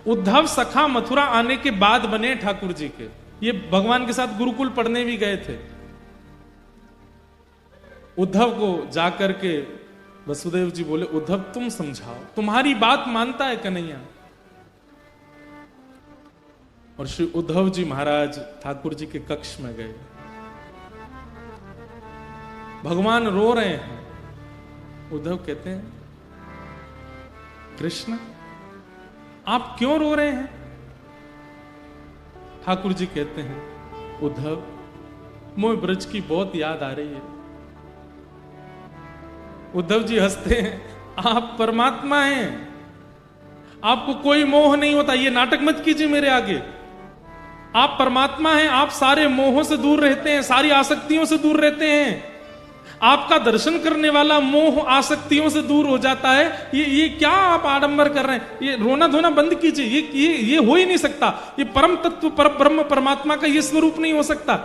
उद्धव सखा मथुरा आने के बाद बने ठाकुर जी के। ये भगवान के साथ गुरुकुल पढ़ने भी गए थे। उद्धव को जाकर के वसुदेव जी बोले, उद्धव तुम समझाओ, तुम्हारी बात मानता है कन्हैया। और श्री उद्धव जी महाराज ठाकुर जी के कक्ष में गए। भगवान रो रहे हैं। उद्धव कहते हैं, कृष्ण आप क्यों रो रहे हैं? ठाकुर जी कहते हैं, उद्धव मोह ब्रज की बहुत याद आ रही है। उद्धव जी हंसते हैं, आप परमात्मा हैं, आपको कोई मोह नहीं होता, ये नाटक मत कीजिए मेरे आगे। आप परमात्मा हैं, आप सारे मोहों से दूर रहते हैं, सारी आसक्तियों से दूर रहते हैं। आपका दर्शन करने वाला मोह आसक्तियों से दूर हो जाता है। ये क्या आप आडंबर कर रहे हैं? ये रोना धोना बंद कीजिए। ये हो ही नहीं सकता। ये परम तत्व पर ब्रह्म परमात्मा का ये स्वरूप नहीं हो सकता।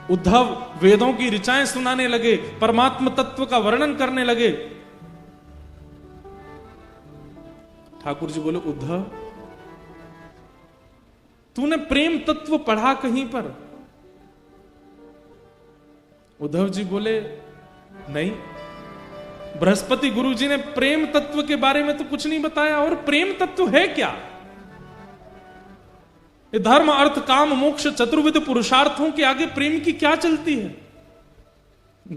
उद्धव वेदों की ऋचाएं सुनाने लगे, परमात्म तत्व का वर्णन करने लगे। ठाकुर जी बोले, उद्धव तूने प्रेम तत्व पढ़ा कहीं पर? उद्धव जी बोले, नहीं, बृहस्पति गुरु जी ने प्रेम तत्व के बारे में तो कुछ नहीं बताया। और प्रेम तत्व है क्या? ये धर्म अर्थ काम मोक्ष चतुर्विध पुरुषार्थों के आगे प्रेम की क्या चलती है?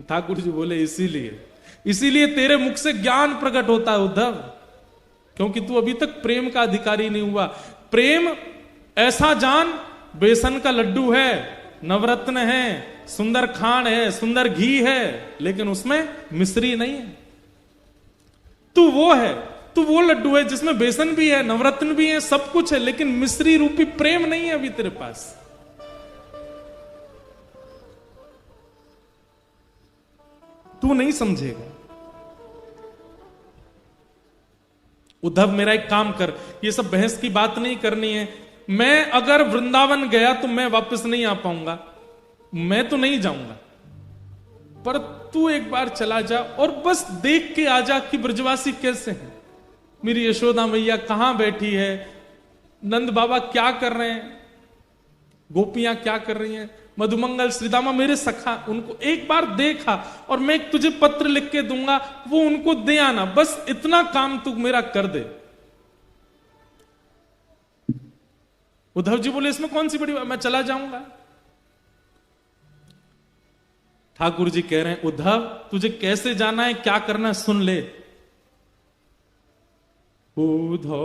ठाकुर जी बोले, इसीलिए तेरे मुख से ज्ञान प्रकट होता है उद्धव, क्योंकि तू अभी तक प्रेम का अधिकारी नहीं हुआ। प्रेम ऐसा जान, बेसन का लड्डू है, नवरत्न है, सुंदर खांड है, सुंदर घी है, लेकिन उसमें मिश्री नहीं है। तू वो है, तू वो लड्डू है जिसमें बेसन भी है, नवरत्न भी है, सब कुछ है, लेकिन मिश्री रूपी प्रेम नहीं है अभी तेरे पास। तू नहीं समझेगा। उद्धव मेरा एक काम कर, ये सब बहस की बात नहीं करनी है। मैं अगर वृंदावन गया तो मैं वापस नहीं आ पाऊंगा, मैं तो नहीं जाऊंगा, पर तू एक बार चला जा और बस देख के आ जा कि ब्रजवासी कैसे हैं। मेरी यशोदा मैया कहां बैठी है, नंद बाबा क्या कर रहे हैं, गोपियां क्या कर रही हैं, मधुमंगल श्रीदामा मेरे सखा, उनको एक बार देखा और मैं तुझे पत्र लिख के दूंगा, वो उनको दे आना, बस इतना काम तू मेरा कर दे। उद्धव जी बोले, इसमें कौन सी बड़ी बात, मैं चला जाऊंगा। ठाकुर जी कह रहे हैं, उद्धव तुझे कैसे जाना है, क्या करना है, सुन ले। उद्धव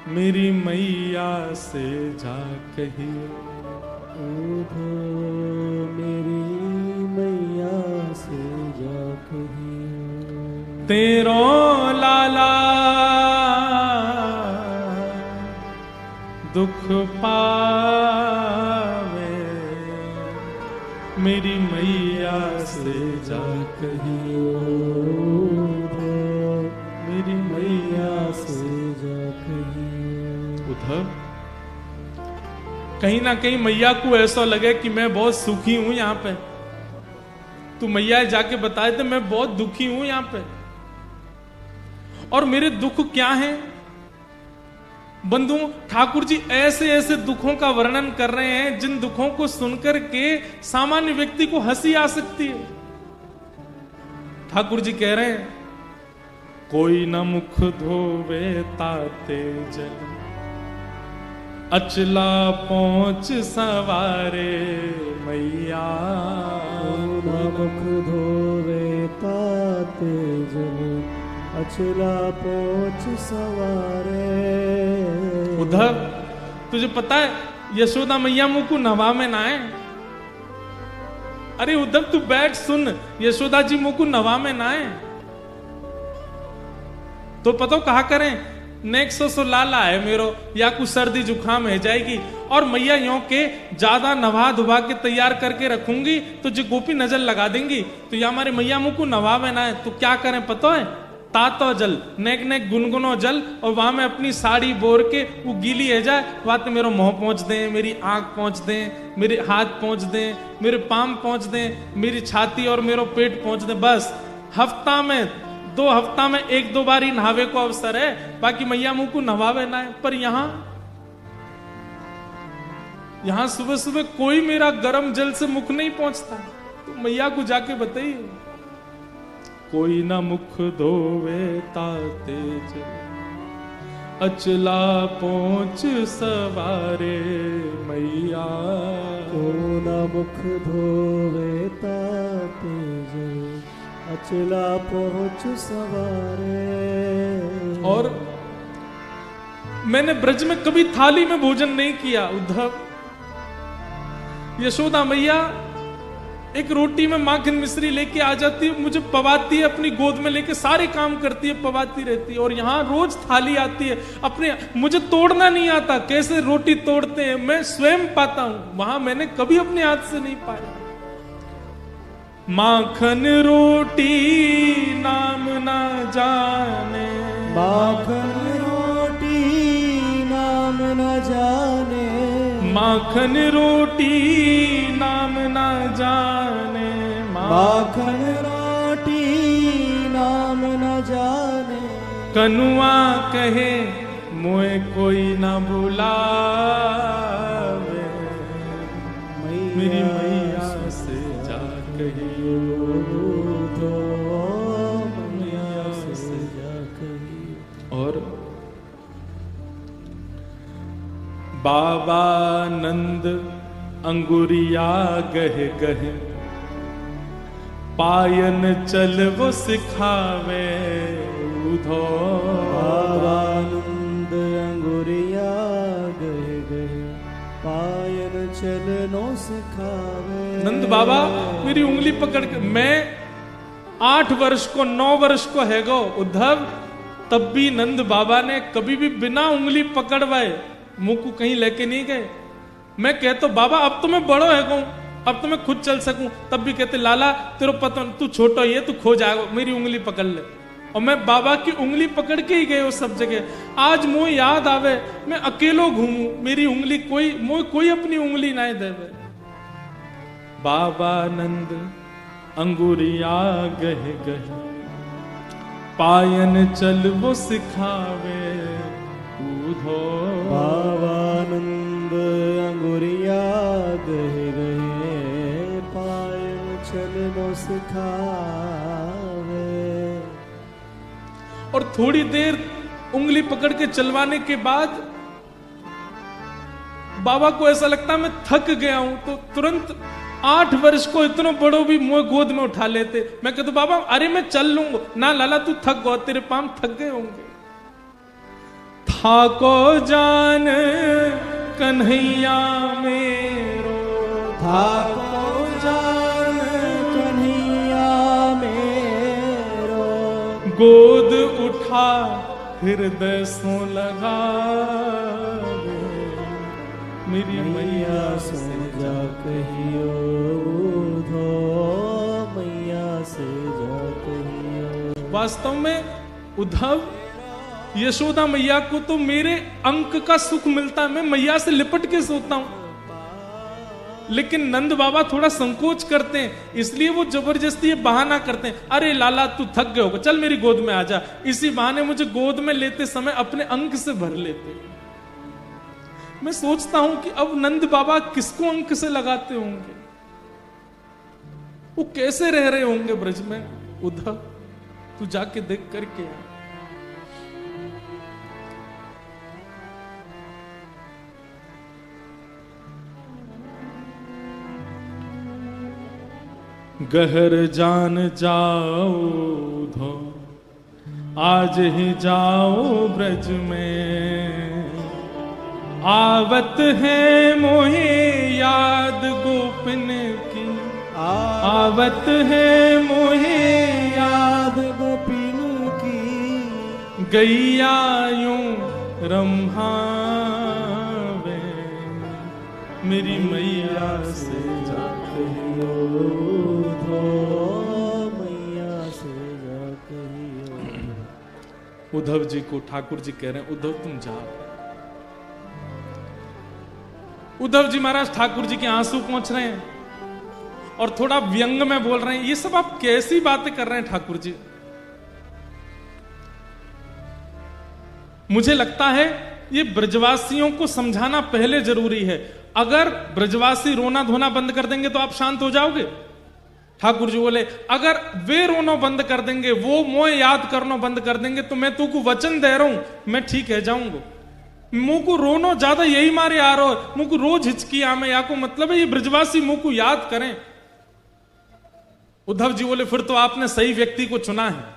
मेरी मैया से जा कही, उद्धव मेरी मैया से जा कही, तेरो लाला दुख पावे, मेरी मैया से जा कहियो, मेरी मैया से जा कहियो। उद्धव कहीं ना कहीं मैया को ऐसा लगे कि मैं बहुत सुखी हूं यहां पे, तू मैया जाके बताए थे मैं बहुत दुखी हूं यहां पे, और मेरे दुख क्या हैं। बंधु ठाकुर जी ऐसे ऐसे दुखों का वर्णन कर रहे हैं जिन दुखों को सुनकर के सामान्य व्यक्ति को हंसी आ सकती है। ठाकुर जी कह रहे हैं, कोई न मुख धोवे ताते जल, अचला पहुंच सवारे मैया, न मुख धोवे ताते जल, अचला पहुंच सवारे। उद्धव तुझे पता है यशोदा मैया मुंह को नवा में ना है। अरे उद्धव तू बैठ सुन, यशोदा जी मुंह को नवा में ना है तो पता कहा करें, नेक्स्ट सो लाला है मेरो, या कुछ सर्दी जुकाम है जाएगी, और मैया यों के ज्यादा नवा धुबा के तैयार करके रखूंगी तो जो गोपी नजर लगा देंगी, तो या हमारे मैया मुंह को नवा में ना है तो क्या करें पता है, तातो जल नेक नेक गुनगुनो जल, और वहां में अपनी साड़ी बोर के वो गीली है जाए, वहां तो मेरा मुंह पहुंच दें, मेरी आंख पहुंच दें, मेरे हाथ पहुंच दें, मेरे पाम पहुंच दें, मेरी छाती और मेरा पेट पहुंच दें, बस हफ्ता में 2 हफ्ता में 1-2 बार ही नहावे को अवसर है, बाकी मैया मुंह को नहावे ना है। पर यहां सुबह सुबह कोई मेरा गर्म जल से मुख नहीं पहुंचता, तो मैया को जाके बताइए। कोई ना मुख धोवे ताते जल, अचला पहुंच सवारे मैया। को ना मुख धोवे ताते जल, अचला पहुंच सवारे। और मैंने ब्रज में कभी थाली में भोजन नहीं किया उद्धव। यशोदा मैया एक रोटी में माखन मिश्री लेके आ जाती है, मुझे पवाती है, अपनी गोद में लेके सारे काम करती है, पवाती रहती है। और यहां रोज थाली आती है, अपने मुझे तोड़ना नहीं आता, कैसे रोटी तोड़ते हैं मैं स्वयं पाता हूं, वहां मैंने कभी अपने हाथ से नहीं पाया। माखन रोटी नाम ना जाने, माखन रोटी नाम न जाने, माखन रोटी नाम ना जाने, माखन रोटी नाम न जाने। कनुआ कहे मोए कोई ना बुलावे, मेरी मैया से जा कहियो, तो मैया से जा कहियो। और बाबा नंद अंगुरिया गहे गहे, पायन चल वो सिखावे उधो। बाबा नंद अंगुरिया गहे गहे, पायन चलनो सिखावे। नंद बाबा मेरी उंगली पकड़ के, मैं 8 वर्ष को 9 वर्ष को है गो उद्धव, तब भी नंद बाबा ने कभी भी बिना उंगली पकड़वाए मुंह को कहीं लेके नहीं गए। मैं कहता बाबा अब तो मैं बड़ो है गो, अब तो मैं खुद चल सकूं, तब भी कहते लाला तेरे पता तू छोटा ही है, तू खो जाएगा, मेरी उंगली पकड़ ले। और मैं बाबा की उंगली पकड़ के ही गए उस सब जगह। आज मुझे याद आवे मैं अकेलो घूमू, मेरी उंगली कोई अपनी उंगली ना देवे। बाबा नंद अंगुरिया गहे गहे, पायन चल वो सिखावे उधो। बाबा नंद अंगुरिया गहे गहे, पायन चलनो सिखावे। और थोड़ी देर उंगली पकड़ के चलवाने के बाद बाबा को ऐसा लगता मैं थक गया हूं, तो तुरंत 8 वर्ष को इतना बड़ो भी मुझे गोद में उठा लेते। मैं कहता बाबा अरे मैं चल लूंगा ना, लाला तू थक गो, तेरे पांव थक गए होंगे। थाको जान कन्हैया मेरो, थाको जान कन्हैया मेरो, गोद उठा हृदय सो लगा, मेरी मैया से जा कहियो उधो, मैया से जा कहियो। वास्तव में उद्धव यशोदा मैया को तो मेरे अंक का सुख मिलता है, मैं मैया से लिपट के सोता हूं। लेकिन नंद बाबा थोड़ा संकोच करते हैं, इसलिए वो जबरदस्ती ये बहाना करते हैं, अरे लाला तू थक गए होगा, चल मेरी गोद में आ जा। इसी बहाने मुझे गोद में लेते समय अपने अंक से भर लेते। मैं सोचता हूं कि अब नंद बाबा किसको अंक से लगाते होंगे, वो कैसे रह रहे होंगे ब्रज में। उद्धव तू जाके देख करके आ। गहर जान जाओ धो, आज ही जाओ ब्रज में, आवत है मोहे याद गोपिन की, आवत है मोहे याद गोपिन की, गैया यूं रम्भावे, मेरी मैया से जा कहियो उधो, मैया से जा कहियो। उद्धव जी को ठाकुर जी कह रहे हैं उद्धव तुम जाओ। उद्धव जी महाराज ठाकुर जी के आंसू पहुंच रहे हैं और थोड़ा व्यंग में बोल रहे हैं, ये सब आप कैसी बातें कर रहे हैं ठाकुर जी। मुझे लगता है ये ब्रजवासियों को समझाना पहले जरूरी है। अगर ब्रजवासी रोना धोना बंद कर देंगे तो आप शांत हो जाओगे? ठाकुर जी बोले अगर वे रोना बंद कर देंगे, वो मोह याद करना बंद कर देंगे, तो मैं तू को वचन दे रहा हूं मैं ठीक है जाऊंगा। मुंह को रोनो ज्यादा यही मारे आ रहा हो, मुंह को रोज हिचकी आमे या को मतलब है ये ब्रजवासी मुंह को याद करें। उद्धव जी बोले फिर तो आपने सही व्यक्ति को चुना है।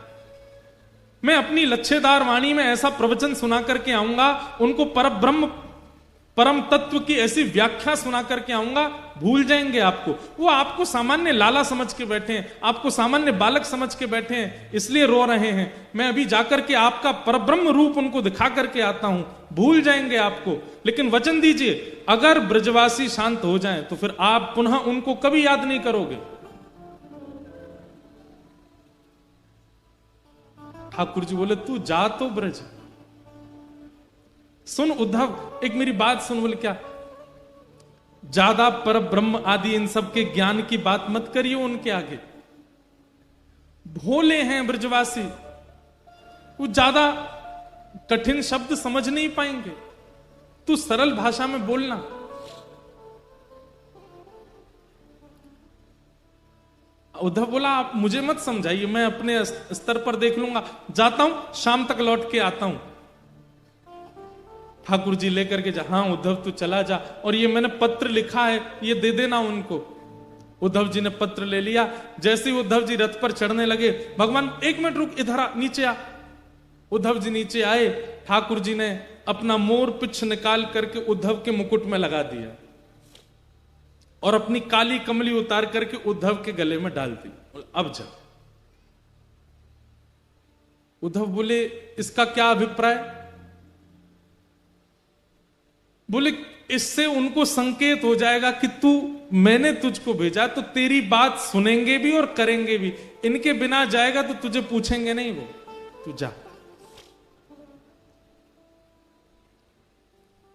मैं अपनी लच्छेदार वाणी में ऐसा प्रवचन सुना करके आऊंगा, उनको परब्रह्म परम तत्व की ऐसी व्याख्या सुना करके आऊंगा, भूल जाएंगे आपको। वो आपको सामान्य लाला समझ के बैठे हैं, आपको सामान्य बालक समझ के बैठे हैं, इसलिए रो रहे हैं। मैं अभी जाकर के आपका परब्रह्म रूप उनको दिखा करके आता हूं, भूल जाएंगे आपको। लेकिन वचन दीजिए अगर ब्रजवासी शांत हो जाएं तो फिर आप पुनः उनको कभी याद नहीं करोगे। ठाकुर जी बोले तू जा तो ब्रज। सुन उद्धव, एक मेरी बात सुन। बोले क्या? ज्यादा पर ब्रह्म आदि इन सब के ज्ञान की बात मत करिए उनके आगे। भोले हैं ब्रजवासी, वो ज्यादा कठिन शब्द समझ नहीं पाएंगे, तू सरल भाषा में बोलना। उद्धव बोला आप मुझे मत समझाइए, मैं अपने स्तर पर देख लूंगा, जाता हूं, शाम तक लौट के आता हूं। ठाकुर जी लेकर के जा। हाँ उद्धव तू चला जा, और ये मैंने पत्र लिखा है ये दे देना उनको। उद्धव जी ने पत्र ले लिया। जैसे ही उद्धव जी रथ पर चढ़ने लगे, भगवान एक मिनट रुक, इधर आ, नीचे आ। उद्धव जी नीचे आए, ठाकुर जी ने अपना मोर पिछ निकाल करके उद्धव के मुकुट में लगा दिया और अपनी काली कमली उतार करके उद्धव के गले में डाल दी। अब जा। उद्धव बोले इसका क्या अभिप्राय? बोले इससे उनको संकेत हो जाएगा कि तू, मैंने तुझको भेजा तो तेरी बात सुनेंगे भी और करेंगे भी। इनके बिना जाएगा तो तुझे पूछेंगे नहीं, वो तू जा।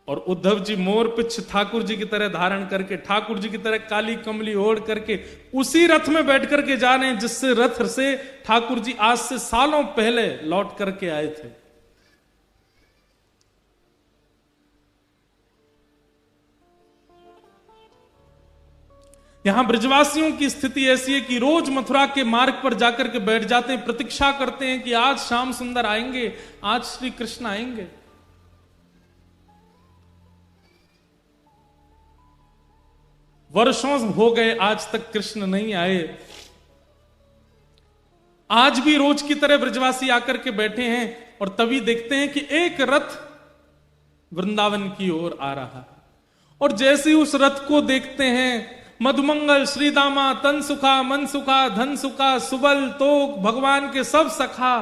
और उद्धव जी मोर पिछ ठाकुर जी की तरह धारण करके, ठाकुर जी की तरह काली कमली ओढ़ करके उसी रथ में बैठ करके जा रहे हैं जिससे रथ से ठाकुर जी आज से सालों पहले लौट करके आए थे। यहां ब्रजवासियों की स्थिति ऐसी है कि रोज मथुरा के मार्ग पर जाकर के बैठ जाते हैं, प्रतीक्षा करते हैं कि आज श्याम सुंदर आएंगे, आज श्री कृष्ण आएंगे। वर्षों हो गए आज तक कृष्ण नहीं आए। आज भी रोज की तरह ब्रजवासी आकर के बैठे हैं और तभी देखते हैं कि एक रथ वृंदावन की ओर आ रहा है। और जैसे ही उस रथ को देखते हैं, मधुमंगल श्रीदामा तन सुखा मन सुखा धन सुखा सुबल तोक भगवान के सब सखा,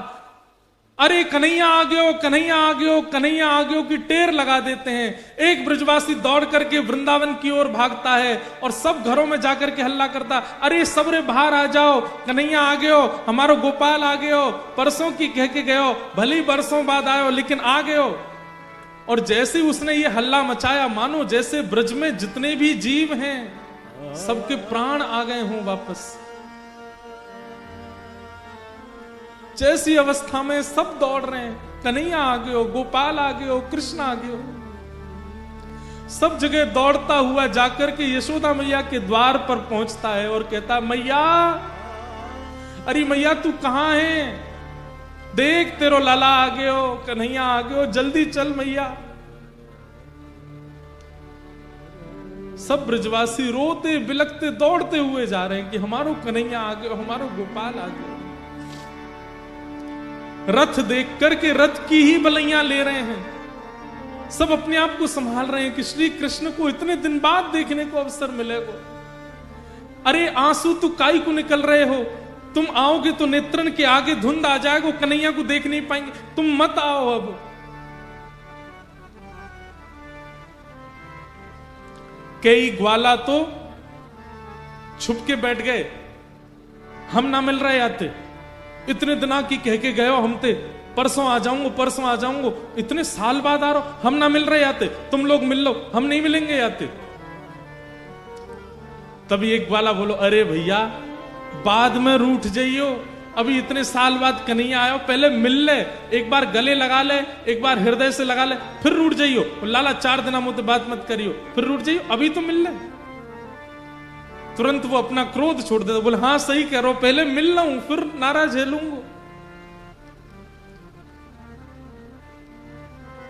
अरे कन्हैया आ गयो, कन्हैया आ गयो, कन्हैया आ गयो की टेर लगा देते हैं। एक ब्रजवासी दौड़ करके वृंदावन की ओर भागता है और सब घरों में जाकर के हल्ला करता, अरे सबरे बाहर आ जाओ, कन्हैया आ गयो, हमारो गोपाल आ गयो, परसों की कह के गयो, भली बरसों बाद आयो लेकिन आ गयो। और जैसे उसने ये हल्ला मचाया, मानो जैसे ब्रज में जितने भी जीव हैं सबके प्राण आ गए हों वापस। जैसी अवस्था में सब दौड़ रहे हैं, कन्हैया आ गयो, गोपाल आ गयो, कृष्ण आ गयो। सब जगह दौड़ता हुआ जाकर के यशोदा मैया के द्वार पर पहुंचता है और कहता, मैया, अरे मैया तू कहां है? देख तेरो लाला आ गयो, कन्हैया आ गयो, जल्दी चल मैया। सब ब्रजवासी रोते बिलखते दौड़ते हुए जा रहे हैं कि हमारो कन्हैया आ गयो, हमारो गोपाल आ गयो। रथ देख करके रथ की ही बलैया ले रहे हैं। सब अपने आप को संभाल रहे हैं कि श्री कृष्ण को इतने दिन बाद देखने को अवसर मिलेगा। अरे आंसू तो काई को निकल रहे हो, तुम आओगे तो नेत्रन के आगे धुंध आ जाएगा, कन्हैया को देख नहीं पाएंगे, तुम मत आओ। अब कई ग्वाला तो छुप के बैठ गए, हम ना मिल रहे आते, इतने दिना की कह के गए हो हम ते, परसों आ जाऊंगा, परसों आ जाऊंगा, इतने साल बाद आ रहा हो, हम ना मिल रहे आते, तुम लोग मिल लो, हम नहीं मिलेंगे आते। तभी एक ग्वाला बोलो, अरे भैया बाद में रूठ जाइयो, अभी इतने साल बाद कन्हैया आयो, पहले मिल ले, एक बार गले लगा ले, एक बार हृदय से लगा ले, फिर रूठ जाइयो। लाला 4 दिन मुझे बात मत करियो, फिर रूठ जाइयो, अभी तो मिल ले। तुरंत वो अपना क्रोध छोड़ देता, बोले हाँ सही कह रहा हूं, पहले मिल रहा हूं फिर नाराज झेलूंगा।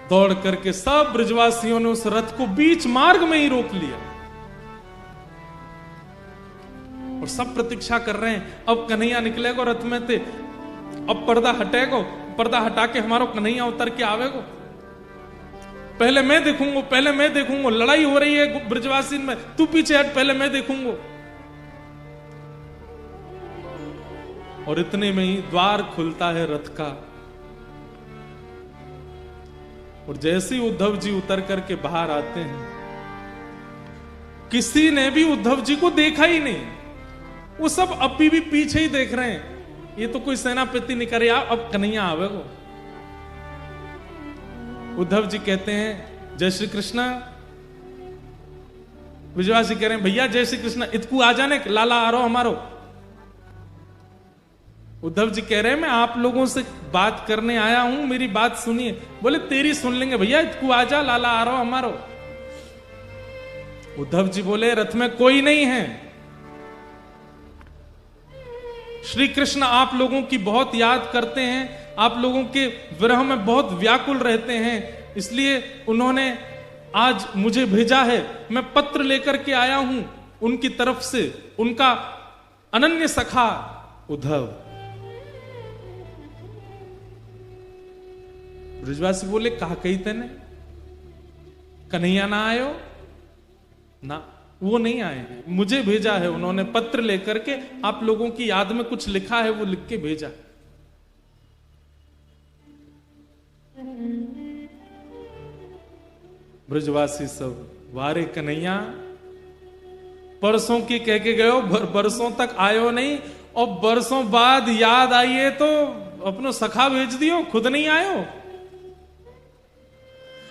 दौड़ करके सब ब्रजवासियों ने उस रथ को बीच मार्ग में ही रोक लिया और सब प्रतीक्षा कर रहे हैं, अब कन्हैया निकलेगा रथ में थे, अब पर्दा हटेगा, पर्दा हटा के हमारा कन्हैया उतर के आवेगा, पहले मैं देखूंगा, पहले मैं देखूंगा, लड़ाई हो रही है ब्रजवासी में, तू पीछे हट, पहले मैं देखूंगा। और इतने में ही द्वार खुलता है रथ का, और जैसे ही उद्धव जी उतर करके बाहर आते हैं, किसी ने भी उद्धव जी को देखा ही नहीं, वो सब अभी भी पीछे ही देख रहे हैं, ये तो कोई सेनापति नहीं करे, अब कन्हैया आवेगो। उद्धव जी कहते हैं जय श्री कृष्ण, ब्रजवासी कह रहे हैं भैया जय श्री कृष्ण, इतकू आ जाने, लाला आ रहा हमारो। उद्धव जी कह रहे हैं मैं आप लोगों से बात करने आया हूं, मेरी बात सुनिए। बोले तेरी सुन लेंगे भैया, इतकू आ जा, लाला आ रहा हमारो। उद्धव जी बोले रथ में कोई नहीं है, श्री कृष्ण आप लोगों की बहुत याद करते हैं, आप लोगों के विरह में बहुत व्याकुल रहते हैं, इसलिए उन्होंने आज मुझे भेजा है, मैं पत्र लेकर के आया हूं उनकी तरफ से, उनका अनन्य सखा उद्धव। ब्रजवासी बोले कहा कही तेने, कन्हैया ना आयो ना, वो नहीं आए हैं, मुझे भेजा है उन्होंने पत्र लेकर के, आप लोगों की याद में कुछ लिखा है वो लिख के भेजा। ब्रजवासी सब वारे कन्हैया, परसों की कह के गयो, बरसों तक आयो नहीं, और बरसों बाद याद आई है तो अपनो सखा भेज दियो, खुद नहीं आयो।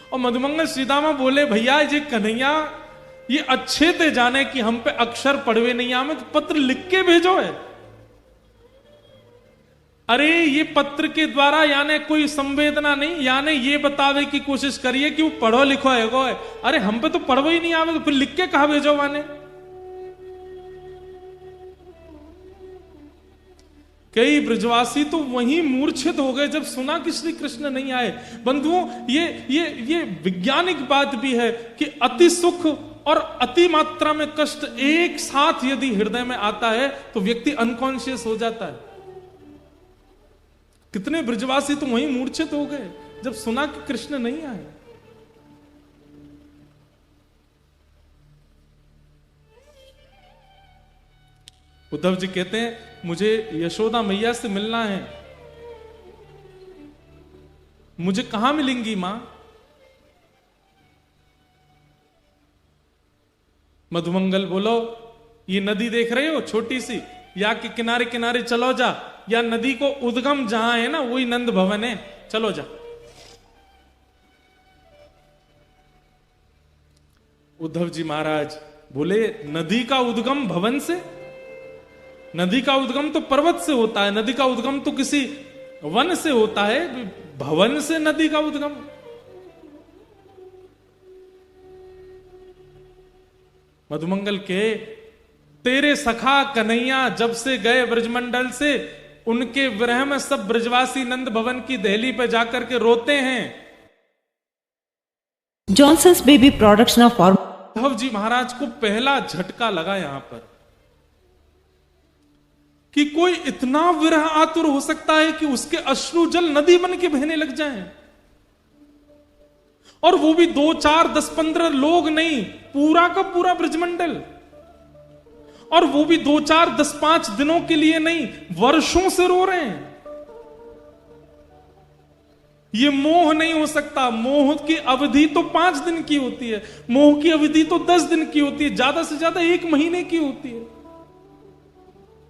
और मधुमंगल श्रीदामा बोले भैया ये कन्हैया ये अच्छे थे जाने कि हम पे अक्षर पढ़वे नहीं आवे, तो पत्र लिख के भेजो है। अरे ये पत्र के द्वारा यानी कोई संवेदना नहीं, यानी ये बतावे की कोशिश करिए कि वो पढ़ो लिखो है गो है। अरे हम पे तो पढ़ो ही नहीं आवे, तो फिर लिख के कहा भेजो माने। कई ब्रजवासी तो वहीं मूर्छित हो गए जब सुना कि श्री कृष्ण नहीं आए। बंधुओं ये वैज्ञानिक बात भी है कि अति सुख और अति मात्रा में कष्ट एक साथ यदि हृदय में आता है तो व्यक्ति अनकॉन्शियस हो जाता है। कितने ब्रजवासी तो वहीं मूर्छित हो गए जब सुना कि कृष्ण नहीं आए। उद्धव जी कहते हैं मुझे यशोदा मैया से मिलना है। मुझे कहां मिलेंगी मां? मधुमंगल बोलो ये नदी देख रहे हो छोटी सी, या के किनारे किनारे चलो जा, या नदी को उद्गम जहां है ना वही नंद भवन है, चलो जा। उद्धव जी महाराज बोले नदी का उद्गम भवन से? नदी का उद्गम तो पर्वत से होता है, नदी का उद्गम तो किसी वन से होता है, भवन से नदी का उद्गम? मधुमंगल के तेरे सखा कन्हैया जब से गए ब्रजमंडल से, उनके विरह में सब ब्रजवासी नंद भवन की दहली पे जाकर के रोते हैं। Johnson's baby products now for. Uddhav ji Maharaj को पहला झटका लगा यहां पर कि कोई इतना विरह आतुर हो सकता है कि उसके अश्रु जल नदी बन के बहने लग जाएं। और वो भी 2, 4, 10, 15 लोग नहीं, पूरा का पूरा ब्रजमंडल। और वो भी 2, 4, 10, 5 दिनों के लिए नहीं, वर्षों से रो रहे हैं। ये मोह नहीं हो सकता। मोह की अवधि तो 5 दिन की होती है, मोह की अवधि तो 10 दिन की होती है, ज्यादा से ज्यादा 1 महीने की होती है।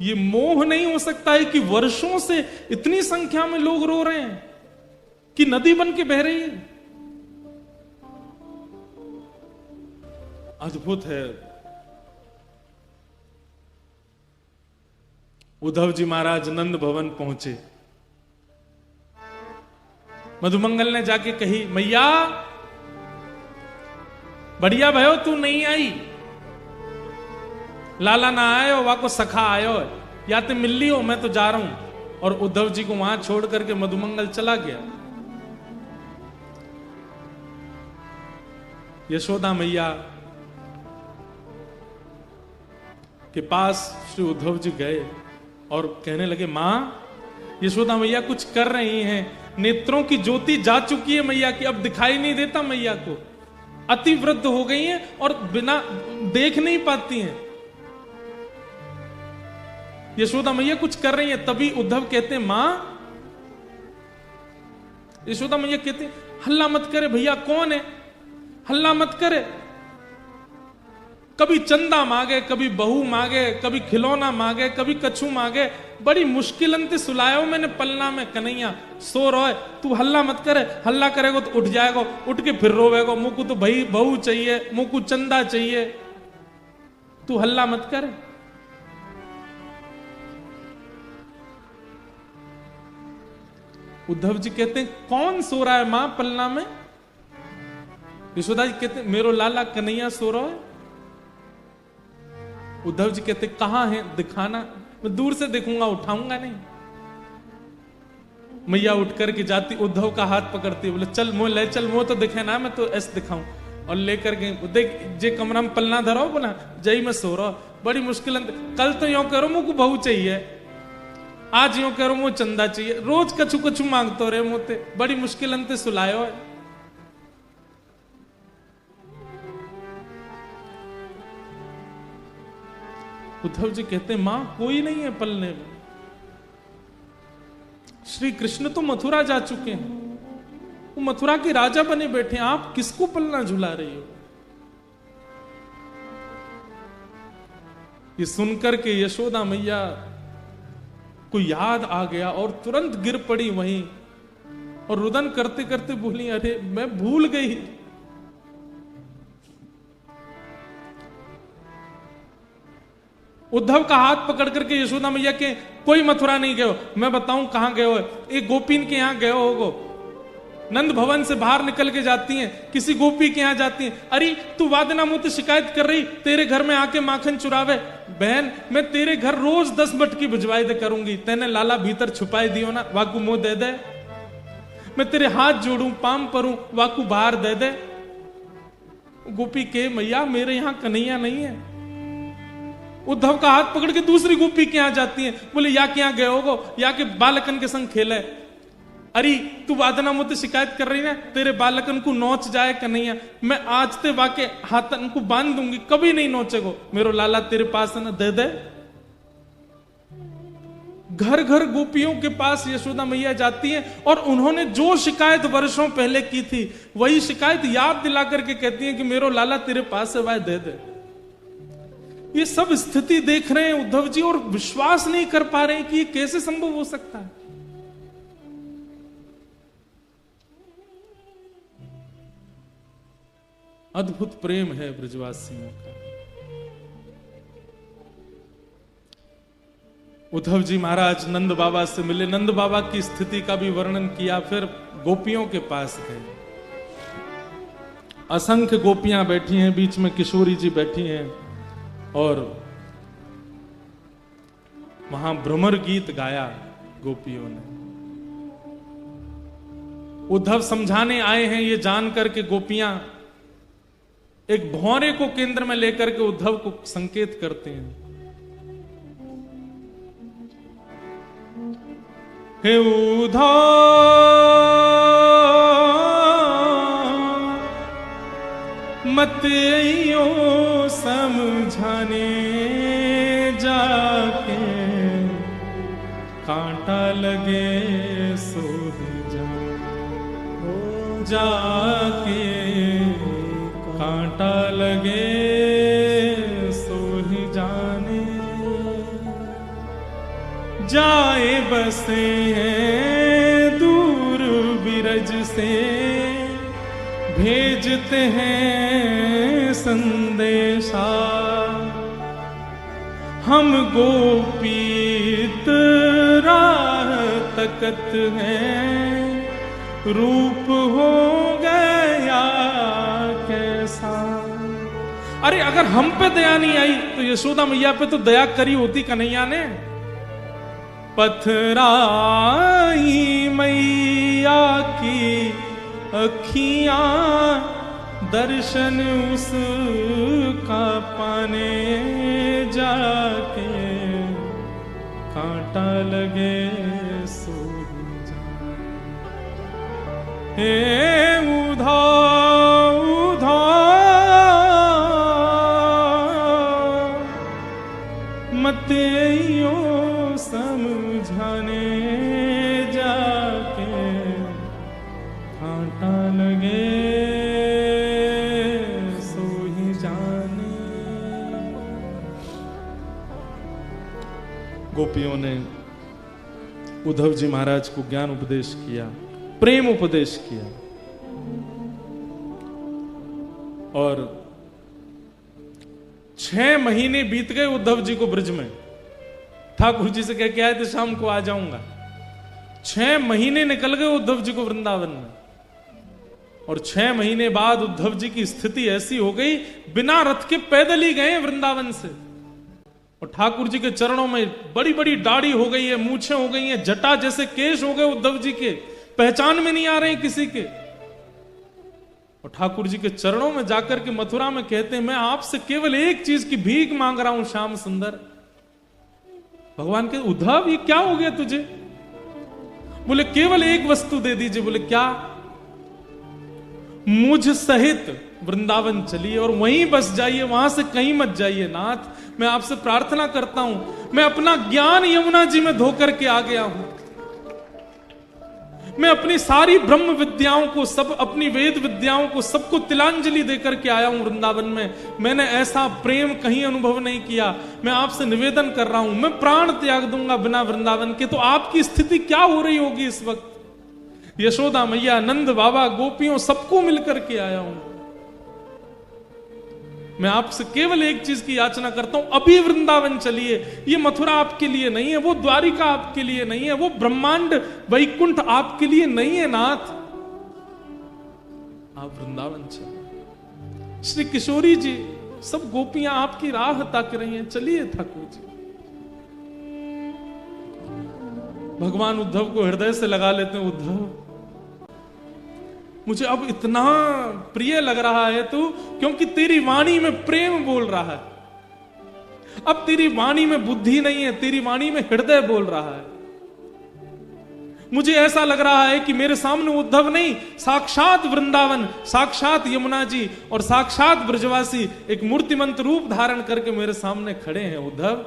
ये मोह नहीं हो सकता है कि वर्षों से इतनी संख्या में लोग रो रहे हैं कि नदी बन के बह रही है। अद्भुत है। उद्धव जी महाराज नंद भवन पहुंचे। मधुमंगल ने जाके कही, मैया बढ़िया भयो तू नहीं आई, लाला ना आयो, वा को सखा आयो, या ते मिल ली हो, मैं तो जा रहा हूं। और उद्धव जी को वहां छोड़ करके मधुमंगल चला गया। यशोदा मैया के पास श्री उद्धव जी गए और कहने लगे, मां यशोदा मैया कुछ कर रही हैं, नेत्रों की ज्योति जा चुकी है मैया की, अब दिखाई नहीं देता मैया को, अति वृद्ध हो गई हैं और बिना देख नहीं पाती हैं। यशोदा मैया कुछ कर रही हैं। तभी उद्धव कहते हैं, मां, यशोदा मैया कहते हैं, हल्ला मत करे भैया, कौन है, हल्ला मत करे। कभी चंदा मांगे, कभी बहू मांगे, कभी खिलौना मांगे, कभी कछू मांगे, बड़ी मुश्किल अंत सुलायो मैंने पलना में, कन्हैया सो रहा है, तू हल्ला मत करे, हल्ला करेगो तो उठ जाएगो, उठ के फिर रोवेगो, मुझको तो भाई बहू चाहिए, मुझको चंदा चाहिए, तू हल्ला मत करे। उद्धव जी कहते हैं, कौन सो रहा है मां पलना में? यशोदा जी कहते हैं, मेरो लाला कन्हैया सो रहा है। उद्धव जी कहते, कहां है, दिखाना, मैं दूर से देखूंगा, उठाऊंगा नहीं। मैया उठ करके जाती, उद्धव का हाथ पकड़ती, बोले चल मोह ले चल, मोह तो दिखे ना, मैं तो ऐसे दिखाऊं। और लेकर के देख, जे कमरा में पलना धरो बोला, जय मैं सो रहा, बड़ी मुश्किल, कल तो यो करो मुझको बहू चाहिए, आज यो करो मुझे चंदा चाहिए, रोज कछु कछु मांगतो रहे मोते, बड़ी मुश्किल अंत सुलायो है। उद्धव जी कहते हैं, मां कोई नहीं है पलने में, श्री कृष्ण तो मथुरा जा चुके हैं, वो मथुरा के राजा बने बैठे हैं, आप किसको पलना झुला रही हो? ये सुनकर के यशोदा मैया को याद आ गया और तुरंत गिर पड़ी वहीं और रुदन करते करते बोली, अरे मैं भूल गई। उद्धव का हाथ पकड़ करके यशोदा मैया के, कोई मथुरा नहीं गए हो, मैं बताऊं कहां गए हो, एक गोपीन के यहां गए होगो। नंद भवन से बाहर निकल के जाती हैं, किसी गोपी के यहां जाती हैं, अरे तू वादना मुझसे शिकायत कर रही, तेरे घर में आके माखन चुरावे, बहन मैं तेरे घर रोज 10 मटकी भिजवाई दे करूंगी, तेने लाला भीतर छुपाई दियो ना, वाकू मुंह दे दे, मैं तेरे हाथ जोड़ू पाम परूं, वाकू बाहर दे दे। गोपी के, मैया मेरे यहां कन्हैया नहीं है। उद्धव का हाथ पकड़ के दूसरी गोपी के यहां जाती हैं, बोले या के यहां गए होगो, या के बालकन के संग खेले, अरे तू वादना मुझसे शिकायत कर रही ना, तेरे बालकन को नोच जाए कन्हैया, मैं आज ते वाके हाथन को बांध दूंगी, कभी नहीं नोचेगो, मेरो लाला तेरे पास है ना, दे दे। घर घर गोपियों के पास यशोदा मैया जाती हैं और उन्होंने जो शिकायत वर्षों पहले की थी वही शिकायत याद दिला करके कहती हैं कि मेरो लाला तेरे पास है, वह दे दे। ये सब स्थिति देख रहे हैं उद्धव जी और विश्वास नहीं कर पा रहे हैं कि ये कैसे संभव हो सकता है। अद्भुत प्रेम है ब्रजवासियों का। उद्धव जी महाराज नंद बाबा से मिले, नंद बाबा की स्थिति का भी वर्णन किया, फिर गोपियों के पास गए। असंख्य गोपियां बैठी हैं, बीच में किशोरी जी बैठी हैं और वहां भ्रमर गीत गाया गोपियों ने। उद्धव समझाने आए हैं ये जान करके गोपियां एक भौरे को केंद्र में लेकर के उद्धव को संकेत करते हैं, हे उद्धव मत आइयो समझाने जाके, कांटा लगे सो जा, जाके कांटा लगे सो ही जाने, जाए बसे हैं दूर बिरज से, भेजते हैं संदेशा, हम गोपी राह तकत है, रूप हो गया कैसा। अरे अगर हम पे दया नहीं आई तो यशोदा मैया पे तो दया करी होती कन्हैया ने। पथराई मैया की अखियां, दर्शन उसका पाने जाके, कांटा लगे सो हे उधा उधा मते यो समझाने जाके, कांटा लगे सो ही जाने। गोपियों ने उद्धव जी महाराज को ज्ञान उपदेश किया, प्रेम उपदेश किया, और 6 महीने बीत गए उद्धव जी को ब्रज में। ठाकुर जी से कह के आए थे शाम को आ जाऊंगा। 6 महीने निकल गए उद्धव जी को वृंदावन में, और 6 महीने बाद उद्धव जी की स्थिति ऐसी हो गई, बिना रथ के पैदल ही गए वृंदावन से। और ठाकुर जी के चरणों में बड़ी बड़ी दाढ़ी हो गई है, मूछें हो गई हैं, जटा जैसे केश हो गए उद्धव जी के, पहचान में नहीं आ रहे किसी के। और ठाकुर जी के चरणों में जाकर के मथुरा में कहते हैं, मैं आपसे केवल एक चीज की भीख मांग रहा हूं श्याम सुंदर। भगवान के उद्धव ये क्या हो गया तुझे? बोले केवल एक वस्तु दे दीजिए। बोले क्या? मुझ सहित वृंदावन चलिए और वहीं बस जाइए, वहां से कहीं मत जाइए नाथ। मैं आपसे प्रार्थना करता हूं, मैं अपना ज्ञान यमुना जी में धोकर के आ गया हूं। मैं अपनी सारी ब्रह्म विद्याओं को, सब अपनी वेद विद्याओं को, सबको तिलांजलि देकर के आया हूं वृंदावन में। मैंने ऐसा प्रेम कहीं अनुभव नहीं किया। मैं आपसे निवेदन कर रहा हूं, मैं प्राण त्याग दूंगा बिना वृंदावन के। तो आपकी स्थिति क्या हो रही होगी इस वक्त? यशोदा मैया, नंद बाबा, गोपियों, सबको मिलकर के आया हूं। मैं आपसे केवल एक चीज की याचना करता हूं, अभी वृंदावन चलिए। ये मथुरा आपके लिए नहीं है, वो द्वारिका आपके लिए नहीं है, वो ब्रह्मांड वैकुंठ आपके लिए नहीं है नाथ। आप वृंदावन चलिए। श्री किशोरी जी, सब गोपियां आपकी राह ताक रही हैं, चलिए ठाकुर जी। भगवान उद्धव को हृदय से लगा लेते हैं। उद्धव, मुझे अब इतना प्रिय लग रहा है तू, क्योंकि तेरी वाणी में प्रेम बोल रहा है। अब तेरी वाणी में बुद्धि नहीं है, तेरी वाणी में हृदय बोल रहा है। मुझे ऐसा लग रहा है कि मेरे सामने उद्धव नहीं, साक्षात वृंदावन, साक्षात यमुना जी और साक्षात ब्रजवासी एक मूर्तिमंत रूप धारण करके मेरे सामने खड़े हैं। उद्धव,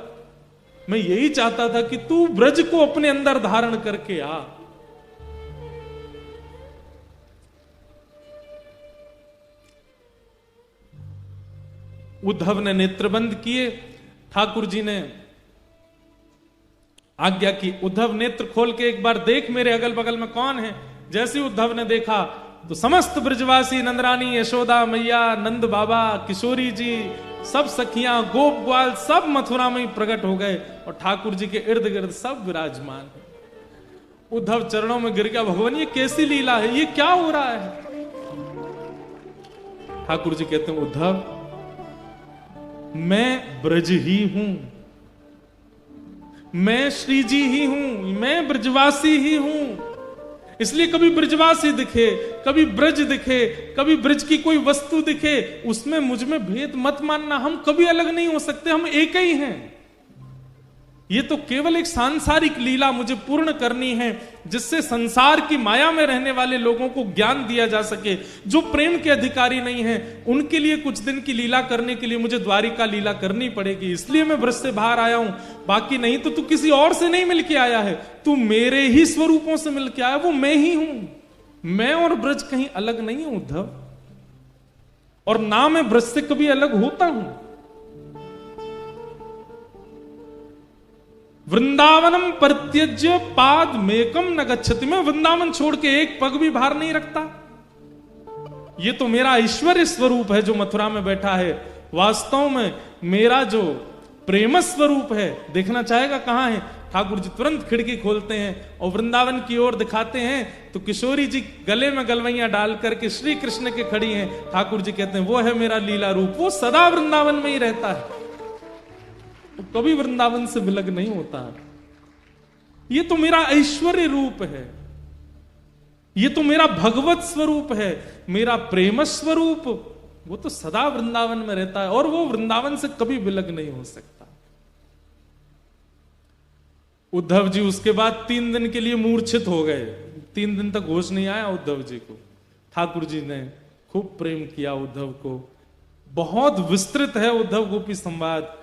मैं यही चाहता था कि तू ब्रज को अपने अंदर धारण करके आ। उद्धव ने नेत्रबंद किए। ठाकुर जी ने आज्ञा की, उद्धव नेत्र खोल के एक बार देख मेरे अगल बगल में कौन है। जैसे उद्धव ने देखा तो समस्त ब्रजवासी, नंदरानी, यशोदा मैया, नंद बाबा, किशोरी जी, सब सखियां, गोप ग्वाल, सब मथुरा में ही प्रकट हो गए और ठाकुर जी के इर्द गिर्द सब विराजमान है। उद्धव चरणों में गिर गया, भगवान ये कैसी लीला है, ये क्या हो रहा है? ठाकुर जी कहते हैं, उद्धव मैं ब्रज ही हूं, मैं श्री जी ही हूं, मैं ब्रजवासी ही हूं। इसलिए कभी ब्रजवासी दिखे, कभी ब्रज दिखे, कभी ब्रज की कोई वस्तु दिखे, उसमें मुझ में भेद मत मानना। हम कभी अलग नहीं हो सकते, हम एक ही हैं। ये तो केवल एक सांसारिक लीला मुझे पूर्ण करनी है, जिससे संसार की माया में रहने वाले लोगों को ज्ञान दिया जा सके। जो प्रेम के अधिकारी नहीं हैं, उनके लिए कुछ दिन की लीला करने के लिए मुझे द्वारिका लीला करनी पड़ेगी। इसलिए मैं ब्रज से बाहर आया हूं, बाकी नहीं तो तू किसी और से नहीं मिलके आया है, तू मेरे ही स्वरूपों से मिलके आया, वो मैं ही हूं। मैं और ब्रज कहीं अलग नहीं हूं उद्धव, और ना मैं ब्रज से कभी अलग होता हूं। वृंदावनम परित्यज्य पाद मेकम न गच्छति, मैं वृंदावन छोड़ के एक पग भी बाहर नहीं रखता। ये तो मेरा ऐश्वर्य स्वरूप है जो मथुरा में बैठा है। वास्तव में मेरा जो प्रेम स्वरूप है, देखना चाहेगा कहां है? ठाकुर जी तुरंत खिड़की खोलते हैं और वृंदावन की ओर दिखाते हैं तो किशोरी जी गले में गलवैया डाल करके श्री कृष्ण के खड़ी हैं। ठाकुर जी कहते हैं वो है मेरा लीला रूप, वो सदा वृंदावन में ही रहता है, वो कभी वृंदावन से विलग नहीं होता। ये तो मेरा ऐश्वर्य रूप है, ये तो मेरा भगवत स्वरूप है, मेरा प्रेम स्वरूप, वो तो सदा वृंदावन में रहता है और वो वृंदावन से कभी विलग नहीं हो सकता। उद्धव जी उसके बाद 3 दिन के लिए मूर्छित हो गए, 3 दिन तक होश नहीं आया उद्धव जी को। ठाकुर जी ने खूब प्रेम किया उद्धव को, बहुत विस्तृत है उद्धव गोपी संवाद।